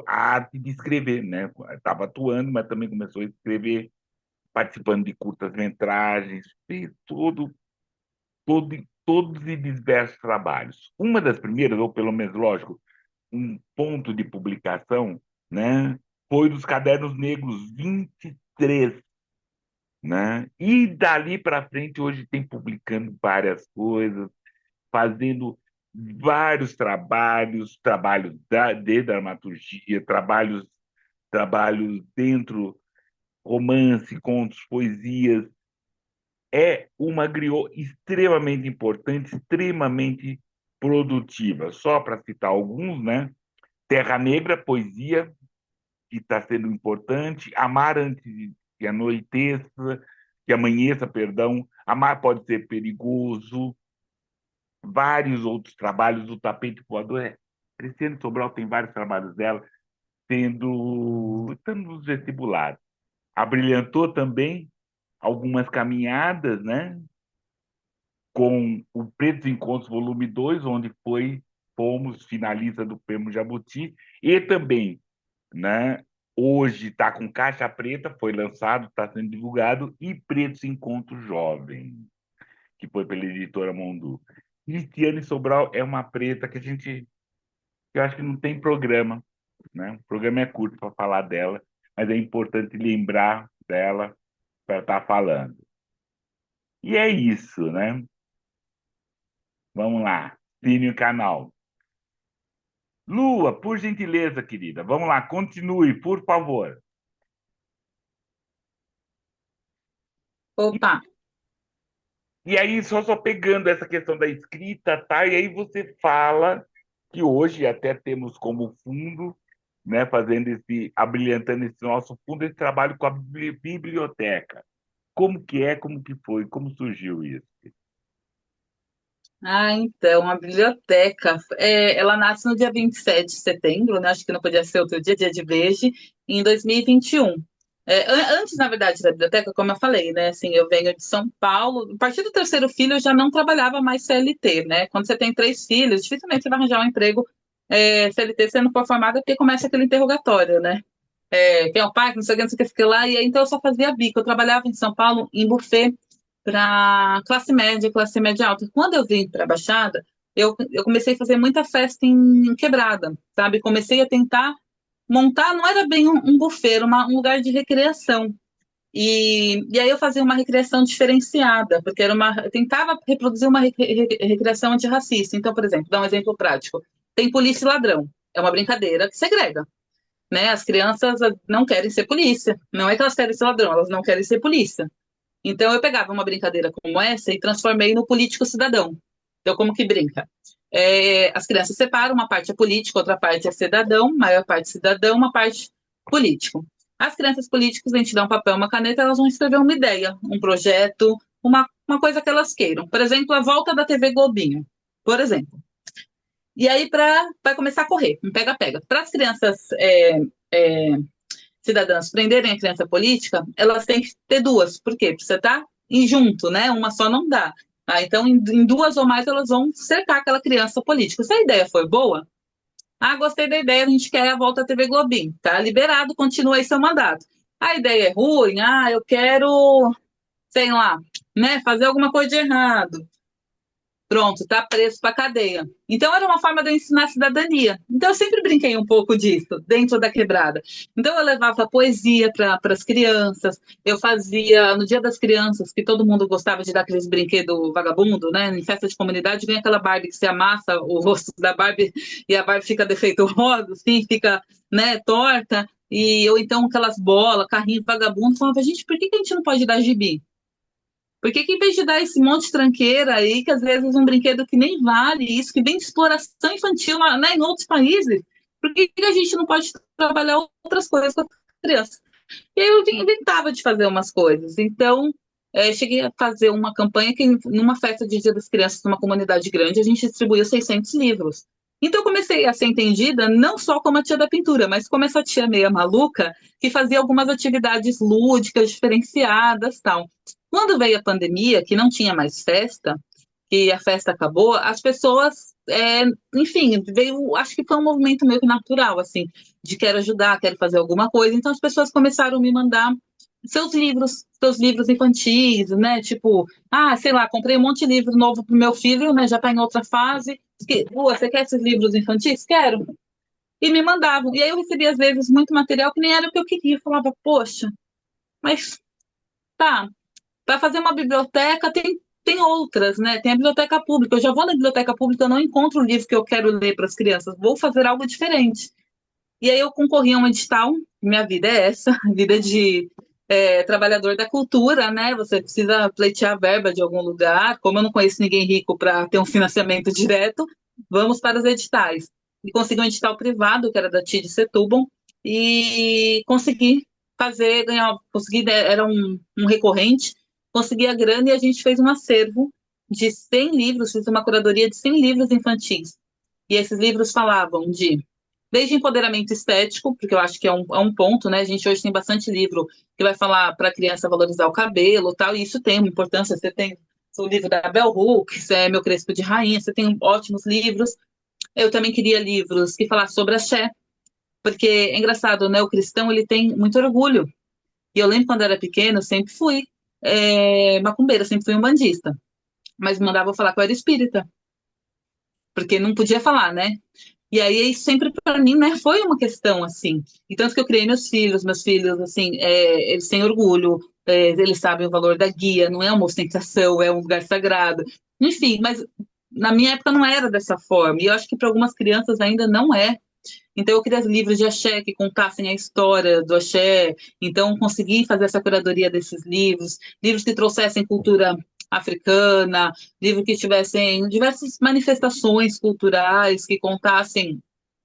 arte de escrever, né? Estava atuando, mas também começou a escrever, participando de curtas-metragens, fez todos e diversos trabalhos. Uma das primeiras, ou pelo menos, lógico, um ponto de publicação, né? Foi dos Cadernos Negros 23, né? E dali para frente, hoje tem publicando várias coisas, fazendo vários trabalhos de dramaturgia, trabalhos dentro, romance, contos, poesias. É uma griot extremamente importante, extremamente produtiva. Só para citar alguns, né? Terra Negra, poesia, que está sendo importante. Amar antes que anoiteça, que amanheça, perdão. Amar pode ser perigoso, vários outros trabalhos. O Tapete Voador Cristiane Sobral tem vários trabalhos dela, estando nos vestibulares. Abrilhantou também algumas caminhadas, né? Com o Pretos Encontros Volume 2, onde fomos finalista do Prêmio Jabuti, e também, né? Hoje está com Caixa Preta, foi lançado, está sendo divulgado, e Pretos Encontros Jovem, que foi pela editora Mondu. Cristiane Sobral é uma preta eu acho que não tem programa, né? O programa é curto para falar dela, mas é importante lembrar dela para estar falando. E é isso, né? Vamos lá, assine o canal. Lua, por gentileza, querida, vamos lá, continue, por favor. E, opa. e aí, só pegando essa questão da escrita, tá? E aí você fala que hoje até temos como fundo, né, abrilhantando esse nosso fundo, esse trabalho com a biblioteca. Como que é, como que foi, como surgiu isso? Então, a biblioteca, ela nasce no dia 27 de setembro, né? Acho que não podia ser outro dia, dia de Verde, em 2021. Antes, na verdade, da biblioteca, como eu falei, né? Assim, eu venho de São Paulo. A partir do terceiro filho, eu já não trabalhava mais CLT, né? Quando você tem três filhos, dificilmente você vai arranjar um emprego CLT sendo for formada, porque começa aquele interrogatório, né? Quem é o pai, que não sei o que, não sei o que, fica lá. E aí, então, eu só fazia bico. Eu trabalhava em São Paulo, em buffet, para classe média alta. Quando eu vim para a Baixada, eu comecei a fazer muita festa em quebrada, sabe? Comecei a tentar montar, não era bem um buffet, era um lugar de recreação. E aí eu fazia uma recreação diferenciada, porque eu tentava reproduzir uma recreação antirracista. Então, por exemplo, dar um exemplo prático. Tem polícia e ladrão. É uma brincadeira que segrega, né? As crianças não querem ser polícia. Não é que elas querem ser ladrão, elas não querem ser polícia. Então eu pegava uma brincadeira como essa e transformei no político cidadão. Então, como que brinca? As crianças separam, uma parte é político, outra parte é cidadão, maior parte cidadão, uma parte político. As crianças políticas, a gente dá um papel, uma caneta, elas vão escrever uma ideia, um projeto, uma coisa que elas queiram. Por exemplo, a volta da TV Globinho, por exemplo. E aí, vai começar a correr, um pega-pega. Para as crianças é, cidadãs prenderem a criança política, elas têm que ter duas. Por quê? Porque você está em junto, né? Uma só não dá. Então, em duas ou mais, elas vão cercar aquela criança política. Se a ideia foi boa, gostei da ideia, a gente quer a volta à TV Globinho. Tá liberado, continua aí seu mandato. A ideia é ruim, eu quero, sei lá, né, fazer alguma coisa de errado. Pronto, tá preso para cadeia. Então era uma forma de eu ensinar cidadania. Então eu sempre brinquei um pouco disso dentro da quebrada. Então eu levava poesia para as crianças. Eu fazia no Dia das Crianças, que todo mundo gostava de dar aqueles brinquedos vagabundo, né? Em festa de comunidade vem aquela Barbie que se amassa o rosto da Barbie e a Barbie fica defeituosa, assim, fica, né, torta. E ou então aquelas bolas, carrinho vagabundo. Eu falava, gente, por que a gente não pode dar gibi? Por que que em vez de dar esse monte de tranqueira aí, que às vezes um brinquedo que nem vale, isso que vem de exploração infantil lá, né, em outros países, por que que a gente não pode trabalhar outras coisas com a criança? E aí eu inventava de fazer umas coisas. Então, cheguei a fazer uma campanha que, numa festa de Dia das Crianças, numa comunidade grande, a gente distribuiu 600 livros. Então, eu comecei a ser entendida não só como a tia da pintura, mas como essa tia meia maluca que fazia algumas atividades lúdicas, diferenciadas, tal. Quando veio a pandemia, que não tinha mais festa, que a festa acabou, as pessoas, enfim, veio, acho que foi um movimento meio que natural, assim, de quero ajudar, quero fazer alguma coisa. Então as pessoas começaram a me mandar seus livros infantis, né? Tipo, sei lá, comprei um monte de livro novo pro meu filho, né? Já tá em outra fase. Você quer esses livros infantis? Quero. E me mandavam. E aí eu recebia, às vezes, muito material que nem era o que eu queria. Eu falava, poxa, mas tá, para fazer uma biblioteca tem outras, né? Tem a biblioteca pública. Eu já vou na biblioteca pública, eu não encontro o livro que eu quero ler para as crianças. Vou fazer algo diferente. E aí eu concorri a um edital. Minha vida é essa, vida de trabalhador da cultura, né? Você precisa pleitear verba de algum lugar. Como eu não conheço ninguém rico para ter um financiamento direto, vamos para os editais. E consegui um edital privado, que era da TID Setúbal, e consegui consegui, né, era um recorrente, consegui a grana e a gente fez um acervo de 100 livros, fiz uma curadoria de 100 livros infantis. E esses livros falavam desde empoderamento estético, porque eu acho que é um ponto, né? A gente hoje tem bastante livro que vai falar para a criança valorizar o cabelo e tal, e isso tem uma importância. Você tem o livro da Bell Hooks, Meu Crespo de Rainha, você tem ótimos livros. Eu também queria livros que falassem sobre axé, porque é engraçado, né? O cristão, ele tem muito orgulho. E eu lembro quando eu era pequena, eu sempre fui macumbeira, sempre fui umbandista. Mas me mandava falar que eu era espírita, porque não podia falar, né? E aí isso sempre para mim, né, foi uma questão assim. E tanto que eu criei meus filhos assim, eles têm orgulho, eles sabem o valor da guia, não é uma ostentação, é um lugar sagrado. Enfim, mas na minha época não era dessa forma. E eu acho que para algumas crianças ainda não é. Então, eu queria livros de axé que contassem a história do axé. Então, consegui fazer essa curadoria desses livros, livros que trouxessem cultura africana, livros que tivessem diversas manifestações culturais, que contassem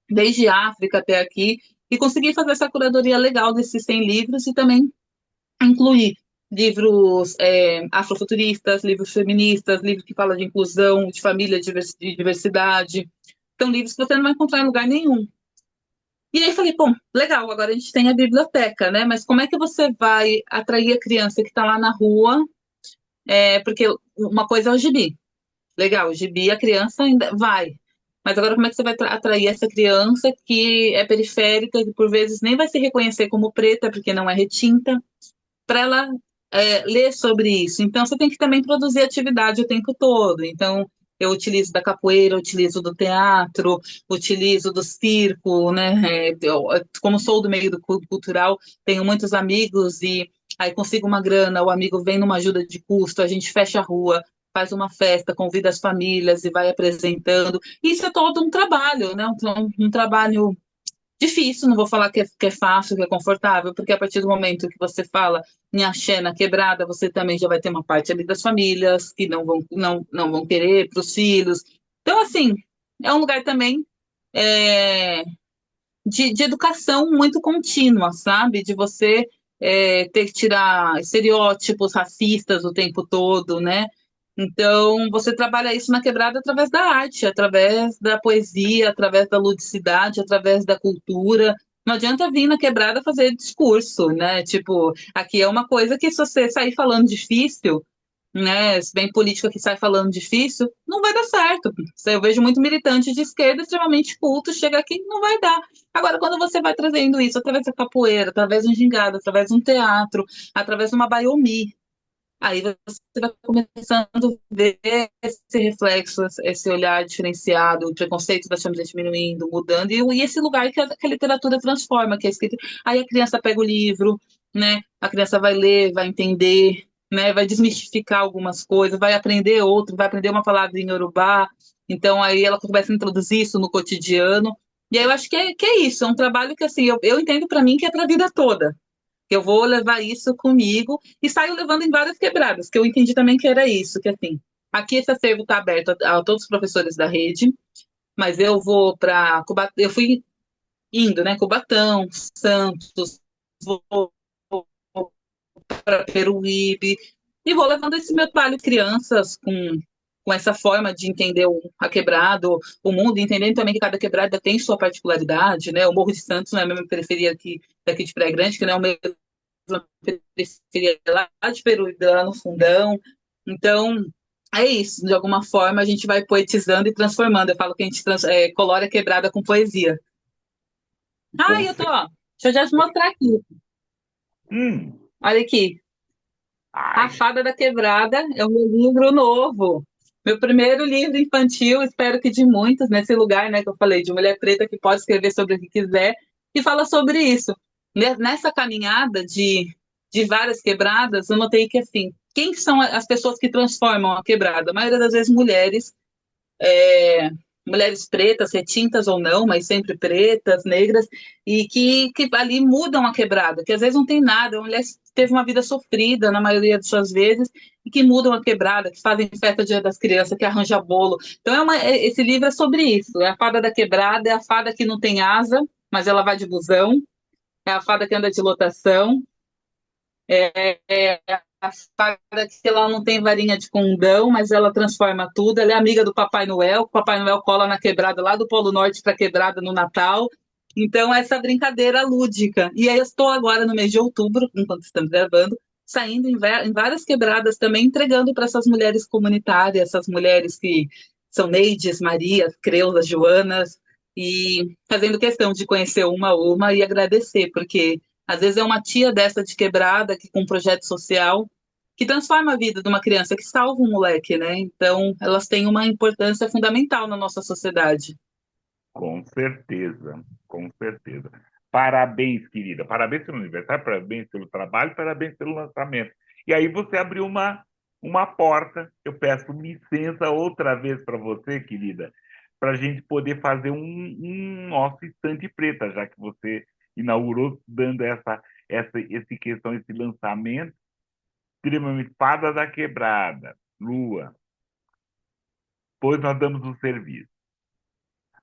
desde África até aqui. E consegui fazer essa curadoria legal desses 100 livros e também incluir livros afrofuturistas, livros feministas, livros que falam de inclusão, de família, de diversidade. São livros que você não vai encontrar em lugar nenhum. E aí falei, bom, legal, agora a gente tem a biblioteca, né? Mas como é que você vai atrair a criança que está lá na rua? Porque uma coisa é o gibi. Legal, o gibi a criança ainda vai. Mas agora como é que você vai atrair essa criança que é periférica, que por vezes nem vai se reconhecer como preta, porque não é retinta, para ela ler sobre isso. Então, você tem que também produzir atividade o tempo todo. Então, eu utilizo da capoeira, utilizo do teatro, utilizo do circo, né? Como sou do meio do cultural, tenho muitos amigos e aí consigo uma grana, o amigo vem numa ajuda de custo, a gente fecha a rua, faz uma festa, convida as famílias e vai apresentando. Isso é todo um trabalho, né? Um trabalho difícil, não vou falar que é fácil, que é confortável, porque a partir do momento que você fala em axé na quebrada, você também já vai ter uma parte ali das famílias que não vão querer para os filhos. Então, assim, é um lugar também é, de educação muito contínua, sabe? De você ter que tirar estereótipos racistas o tempo todo, né? Então, você trabalha isso na quebrada através da arte, através da poesia, através da ludicidade, através da cultura. Não adianta vir na quebrada fazer discurso, né? Tipo, aqui é uma coisa que se você sair falando difícil, né? Se bem política que sai falando difícil, não vai dar certo. Eu vejo muito militante de esquerda extremamente culto, chega aqui, não vai dar. Agora, quando você vai trazendo isso através da capoeira, através de um gingado, através de um teatro, através de uma baiomi, aí você vai começando a ver esse reflexo, esse olhar diferenciado, o preconceito das famílias diminuindo, mudando, e esse lugar que a literatura transforma, que é a escrita. Aí a criança pega o livro, né? A criança vai ler, vai entender, né? Vai desmistificar algumas coisas, vai aprender outro, vai aprender uma palavra em Yorubá. Então aí ela começa a introduzir isso no cotidiano. E aí eu acho que é isso, é um trabalho que assim, eu entendo para mim que é para a vida toda. Eu vou levar isso comigo e saio levando em várias quebradas, que eu entendi também que era isso, que assim, aqui esse acervo está aberto a todos os professores da rede, mas eu vou para eu fui indo, né, Cubatão, Santos, vou para Peruíbe e vou levando esse meu trabalho de crianças com essa forma de entender a quebrado, o mundo, entendendo também que cada quebrada tem sua particularidade, né? O Morro de Santos não é a mesma periferia aqui, daqui de Praia Grande, que não é o mesmo periferia lá de Peruíbe, lá no fundão. Então, é isso. De alguma forma, a gente vai poetizando e transformando. Eu falo que a gente colore a quebrada com poesia. Ah, Com eu tô, cer- ó. Deixa eu já te mostrar aqui. Hum, Olha aqui. A ai, Fada da Quebrada é o meu livro novo. Meu primeiro livro infantil, espero que de muitos, nesse lugar, né, que eu falei, de mulher preta que pode escrever sobre o que quiser, e fala sobre isso. Nessa caminhada de várias quebradas, eu notei que, assim, quem são as pessoas que transformam a quebrada? A maioria das vezes mulheres, é, mulheres pretas, retintas ou não, mas sempre pretas, negras, e que ali mudam a quebrada, que às vezes não tem nada, a mulher teve uma vida sofrida na maioria das suas vezes, e que mudam a quebrada, que fazem festa Dia das Crianças, que arranja bolo. Então esse livro é sobre isso, é a fada da quebrada, é a fada que não tem asa, mas ela vai de busão, é a fada que anda de lotação, é a fada que ela não tem varinha de condão, mas ela transforma tudo. Ela é amiga do Papai Noel. O Papai Noel cola na quebrada lá do Polo Norte para quebrada no Natal. Então, essa brincadeira lúdica. E aí, eu estou agora no mês de outubro, enquanto estamos gravando, saindo em várias quebradas também, entregando para essas mulheres comunitárias, essas mulheres que são Neides, Marias, Creusas, Joanas, e fazendo questão de conhecer uma a uma e agradecer, porque às vezes é uma tia dessa de quebrada que com um projeto social que transforma a vida de uma criança, que salva um moleque, né? Então, elas têm uma importância fundamental na nossa sociedade. com certeza, com certeza. Parabéns, querida. Parabéns pelo aniversário, parabéns pelo trabalho, parabéns pelo lançamento. E aí você abriu uma porta. Eu peço licença outra vez para você, querida, para a gente poder fazer um nosso estante preta, já que você inaugurou dando esse lançamento extremamente fada da quebrada, Lua. Pois nós damos o serviço.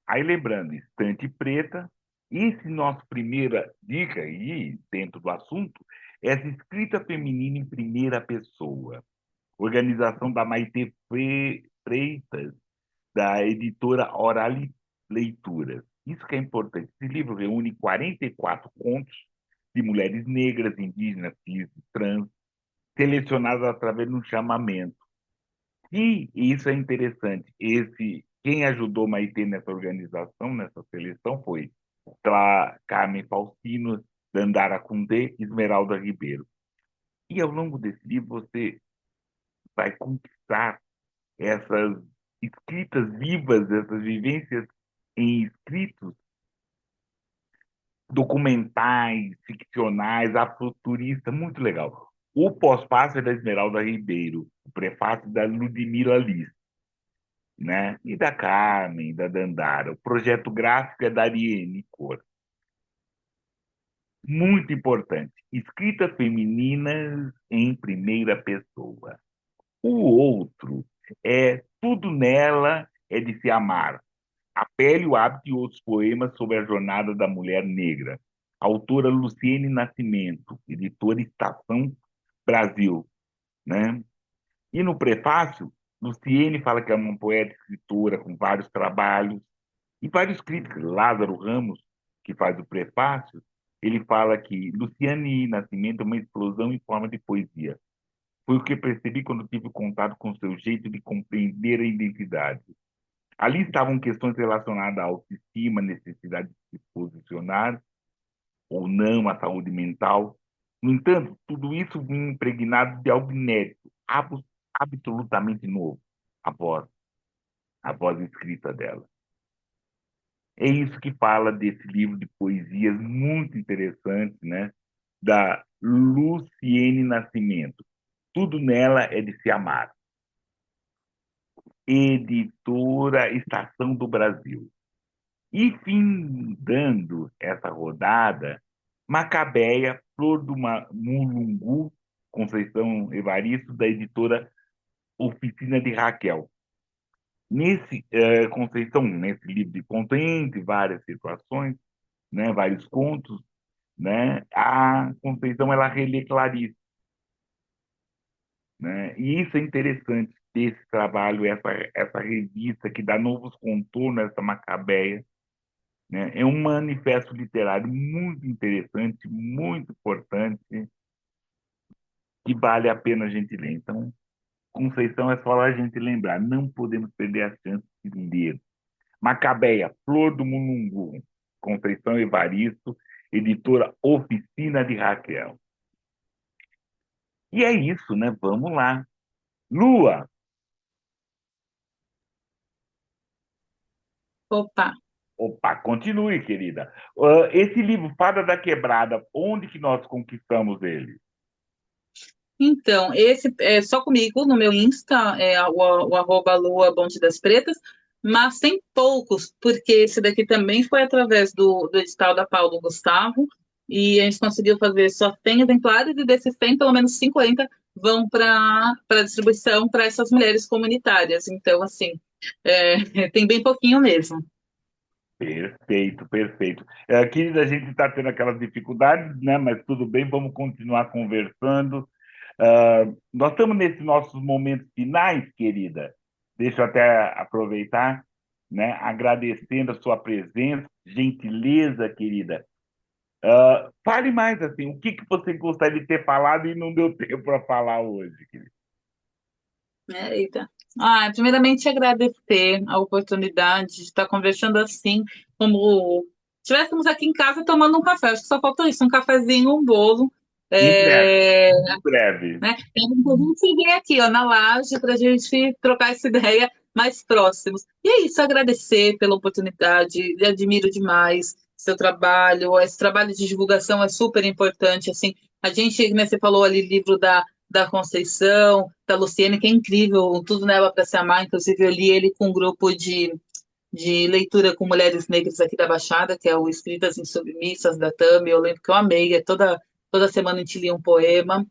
Aí lembrando, estante preta, esse nosso primeira dica aí, dentro do assunto, Essa escrita feminina em primeira pessoa. Organização da Maite Freitas, da editora Orali Leituras. Isso que é importante. Esse livro reúne 44 contos de mulheres negras, indígenas, cis, trans, selecionadas através de um chamamento. E isso é interessante. Quem ajudou Maite nessa organização, nessa seleção, foi Carmen Faustino, Dandara Cundê e Esmeralda Ribeiro. E ao longo desse livro você vai conquistar essas escritas vivas, essas vivências em escritos documentais, ficcionais, afrofuturistas, muito legal. O pós-fácil é da Esmeralda Ribeiro, o prefácio da Ludmila Liz, né? E da Carmen, da Dandara. O projeto gráfico é da Ariane Cor. Muito importante. Escritas femininas em primeira pessoa. O outro é Tudo Nela é de Se Amar. A Pele, o Hábito e Outros Poemas sobre a Jornada da Mulher Negra. Autora Luciene Nascimento, editora Estação Brasil, né? E no prefácio, Luciene fala que é uma poeta escritora com vários trabalhos e vários críticos. Lázaro Ramos, que faz o prefácio, ele fala que Luciene Nascimento é uma explosão em forma de poesia. Foi o que percebi quando tive contato com seu jeito de compreender a identidade. Ali estavam questões relacionadas à autoestima, necessidade de se posicionar ou não, à saúde mental. No entanto, tudo isso vinha impregnado de algo inédito, absolutamente novo, a voz, a voz escrita dela. É isso que fala desse livro de poesias muito interessante, né? Da Luciene Nascimento. Tudo nela é de se amar. Editora Estação do Brasil. E findando essa rodada, Macabeia, Flor do Mulungu, Conceição Evaristo, da editora Oficina de Raquel. Conceição, nesse livro de contos, entre várias situações, né, vários contos, né, a Conceição ela relê Clarice, né, e isso é interessante desse trabalho, essa revista que dá novos contornos a essa Macabeia, né? É um manifesto literário muito interessante, muito importante, que vale a pena a gente ler. Então, Conceição é só a gente lembrar, não podemos perder a chance de ler. Macabeia, Flor do Mulungu, Conceição Evaristo, editora Oficina de Raquel. E é isso, né? Vamos lá. Lua, Opa! opa, continue, querida. Esse livro, Fada da Quebrada, onde que nós conquistamos ele? Então, esse é só comigo no meu Insta, o arroba Lua Bonde das Pretas, mas tem poucos, porque esse daqui também foi através do edital da Paulo Gustavo, e a gente conseguiu fazer só 100 exemplares, e desses 100, pelo menos 50 vão para distribuição para essas mulheres comunitárias. Então, assim, tem bem pouquinho mesmo. Perfeito, perfeito. Querida, a gente está tendo aquelas dificuldades, né? Mas tudo bem, vamos continuar conversando. Nós estamos nesses nossos momentos finais, querida. Deixa eu até aproveitar, né? Agradecendo a sua presença, gentileza, querida. Fale mais assim, o que que você gostaria de ter falado e não deu tempo para falar hoje, querida? Eita. Primeiramente agradecer a oportunidade de estar conversando assim, como estivéssemos aqui em casa tomando um café. Acho que só faltou isso, um cafezinho, um bolo. Em breve, É, em breve. né? A gente vem aqui, ó, na laje para a gente trocar essa ideia mais próximos. E é isso, agradecer pela oportunidade, admiro demais seu trabalho, esse trabalho de divulgação é super importante, assim, a gente, né, você falou ali, livro da Conceição, da Luciene, que é incrível, tudo nela para se amar, inclusive eu li ele com um grupo de leitura com mulheres negras aqui da Baixada, que é o Escritas Insubmissas, da Tami, eu lembro que eu amei, toda semana a gente lia um poema,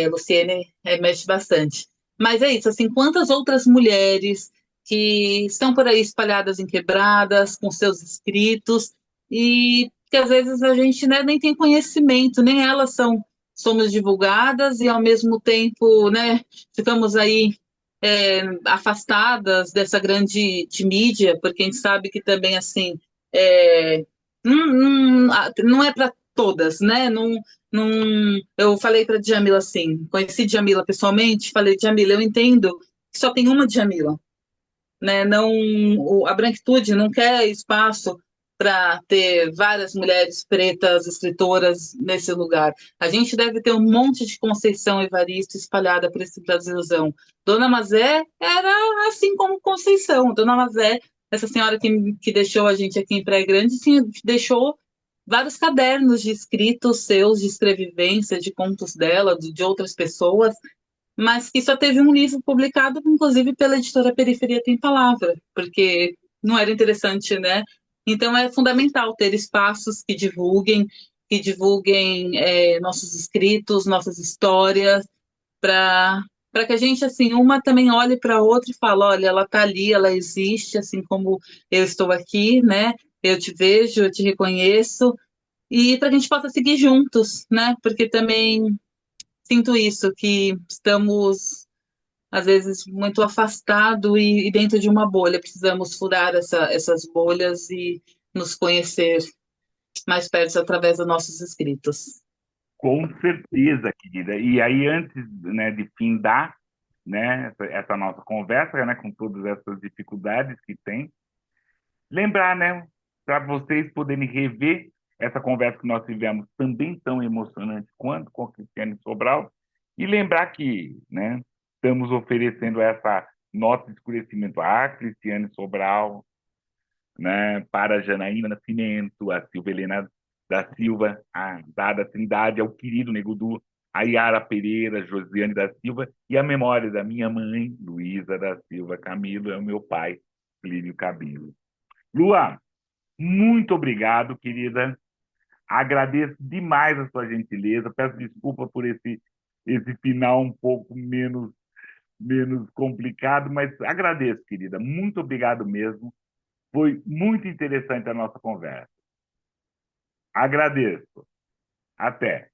Luciene mexe bastante. Mas é isso, assim, quantas outras mulheres que estão por aí espalhadas em quebradas, com seus escritos, e que às vezes a gente, né, nem tem conhecimento, nem elas são somos divulgadas e, ao mesmo tempo, né, ficamos aí afastadas dessa grande de mídia, porque a gente sabe que também, assim, é, não é para todas, né? Eu falei para Djamila assim, conheci Djamila pessoalmente, falei, Djamila, eu entendo que só tem uma Djamila, né? Não, a branquitude não quer espaço para ter várias mulheres pretas escritoras nesse lugar. A gente deve ter um monte de Conceição Evaristo espalhada por esse Brasilzão. Dona Mazé era assim como Conceição. Dona Mazé, essa senhora que deixou a gente aqui em Praia Grande, deixou vários cadernos de escritos seus, de escrevivência, de contos dela, de outras pessoas, mas que só teve um livro publicado, inclusive pela editora Periferia Tem Palavra, porque não era interessante, né? Então é fundamental ter espaços que divulguem nossos escritos, nossas histórias, para que a gente, assim, uma também olhe para a outra e fale, olha, ela está ali, ela existe, assim como eu estou aqui, né? Eu te vejo, eu te reconheço, e para que a gente possa seguir juntos, né? Porque também sinto isso, que estamos, às vezes, muito afastados e dentro de uma bolha. Precisamos furar essas bolhas e nos conhecer mais perto através dos nossos escritos. Com certeza, querida. E aí, antes, né, de findar, né, essa nossa conversa, né, com todas essas dificuldades que tem, lembrar, né, para vocês poderem rever essa conversa que nós tivemos, também tão emocionante quanto com a Cristiane Sobral, e lembrar que, né, estamos oferecendo essa nota de esclarecimento à Cristiane Sobral, né, para a Janaína Nascimento, a Silva Helena da Silva, a Dada Trindade, ao querido Negudu, a Yara Pereira, Josiane da Silva, e a memória da minha mãe, Luísa da Silva Camilo, é o meu pai, Plínio Cabilo. Lua, muito obrigado, querida. Agradeço demais a sua gentileza. Peço desculpa por esse final um pouco menos complicado, mas agradeço, querida. Muito obrigado mesmo. Foi muito interessante a nossa conversa. Agradeço. Até.